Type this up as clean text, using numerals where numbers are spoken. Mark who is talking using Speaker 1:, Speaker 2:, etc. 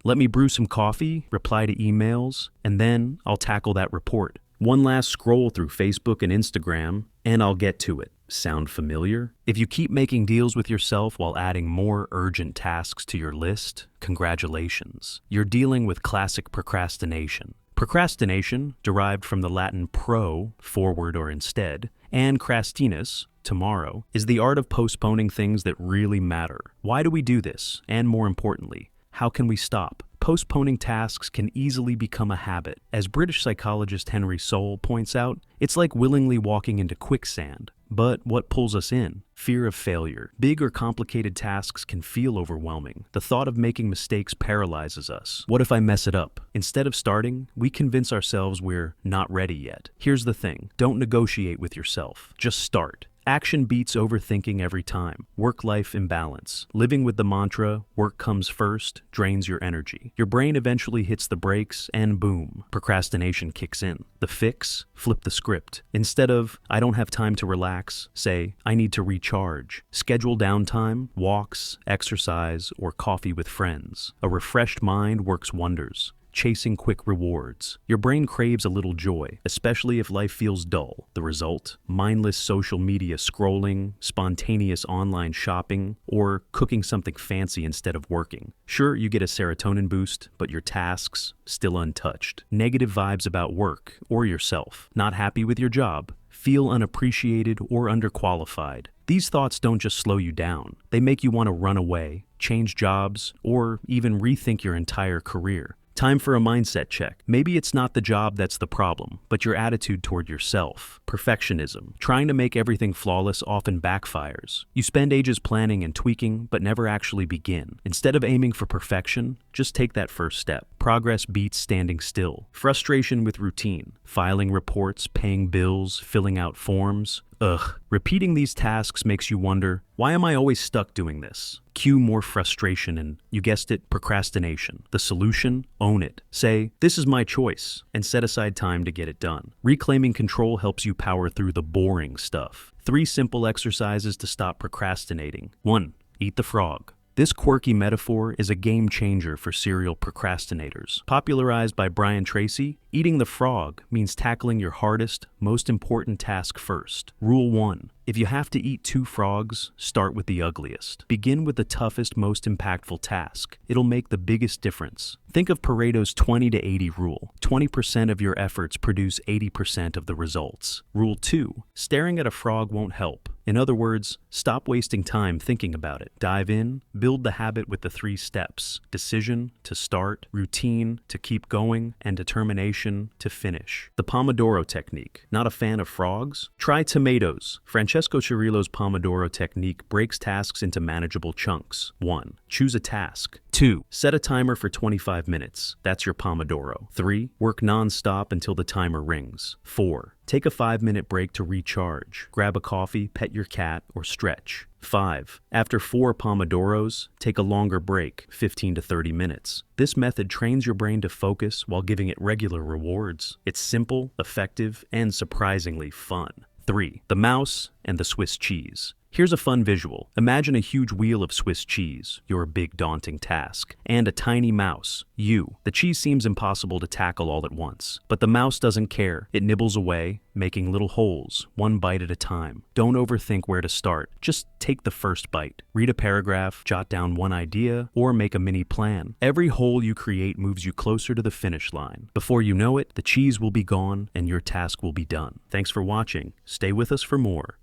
Speaker 1: Let me brew some coffee, reply to emails, and then I'll tackle that report. One last scroll through Facebook and Instagram, and I'll get to it. Sound familiar? If you keep making deals with yourself while adding more urgent tasks to your list, congratulations. You're dealing with classic procrastination. Procrastination, derived from the Latin pro, forward or instead, and crastinus, tomorrow, is the art of postponing things that really matter. Why do we do this? And more importantly, how can we stop? Postponing tasks can easily become a habit. As British psychologist Henry Soule points out, it's like willingly walking into quicksand. But what pulls us in? Fear of failure. Big or complicated tasks can feel overwhelming. The thought of making mistakes paralyzes us. What if I mess it up? Instead of starting, we convince ourselves we're not ready yet. Here's the thing. Don't negotiate with yourself. Just start. Action beats overthinking every time. Work-life imbalance. Living with the mantra, work comes first, drains your energy. Your brain eventually hits the brakes and boom, procrastination kicks in. The fix? Flip the script. Instead of, I don't have time to relax, say, I need to recharge. Schedule downtime, walks, exercise, or coffee with friends. A refreshed mind works wonders. Chasing quick rewards. Your brain craves a little joy, especially if life feels dull. The result? Mindless social media scrolling, spontaneous online shopping, or cooking something fancy instead of working. Sure, you get a serotonin boost, but your tasks still untouched. Negative vibes about work or yourself. Not happy with your job. Feel unappreciated or underqualified. These thoughts don't just slow you down. They make you want to run away, change jobs, or even rethink your entire career. Time for a mindset check. Maybe it's not the job that's the problem, but your attitude toward yourself. Perfectionism. Trying to make everything flawless often backfires. You spend ages planning and tweaking, but never actually begin. Instead of aiming for perfection, just take that first step. Progress beats standing still. Frustration with routine. Filing reports, paying bills, filling out forms. Ugh. Repeating these tasks makes you wonder, why am I always stuck doing this? Cue more frustration and, you guessed it, procrastination. The solution? Own it. Say, this is my choice, and set aside time to get it done. Reclaiming control helps you power through the boring stuff. 3 simple exercises to stop procrastinating. 1. Eat the frog. This quirky metaphor is a game changer for serial procrastinators. Popularized by Brian Tracy, eating the frog means tackling your hardest, most important task first. Rule 1. If you have to eat 2 frogs, start with the ugliest. Begin with the toughest, most impactful task. It'll make the biggest difference. Think of Pareto's 20-80 rule. 20% of your efforts produce 80% of the results. Rule 2. Staring at a frog won't help. In other words, stop wasting time thinking about it. Dive in, build the habit with the 3 steps. Decision to start, routine to keep going, and determination to finish. The Pomodoro technique. Not a fan of frogs? Try tomatoes. Francesco Cirillo's Pomodoro technique breaks tasks into manageable chunks. 1. Choose a task. 2. Set a timer for 25 minutes. That's your Pomodoro. 3. Work non-stop until the timer rings. 4. Take a 5-minute break to recharge. Grab a coffee, pet your cat, or stretch. 5. After 4 Pomodoros, take a longer break, 15 to 30 minutes. This method trains your brain to focus while giving it regular rewards. It's simple, effective, and surprisingly fun. 3. The mouse and the Swiss cheese. Here's a fun visual. Imagine a huge wheel of Swiss cheese, your big daunting task, and a tiny mouse, you. The cheese seems impossible to tackle all at once, but the mouse doesn't care. It nibbles away, making little holes, one bite at a time. Don't overthink where to start. Just take the first bite. Read a paragraph, jot down one idea, or make a mini plan. Every hole you create moves you closer to the finish line. Before you know it, the cheese will be gone and your task will be done. Thanks for watching. Stay with us for more.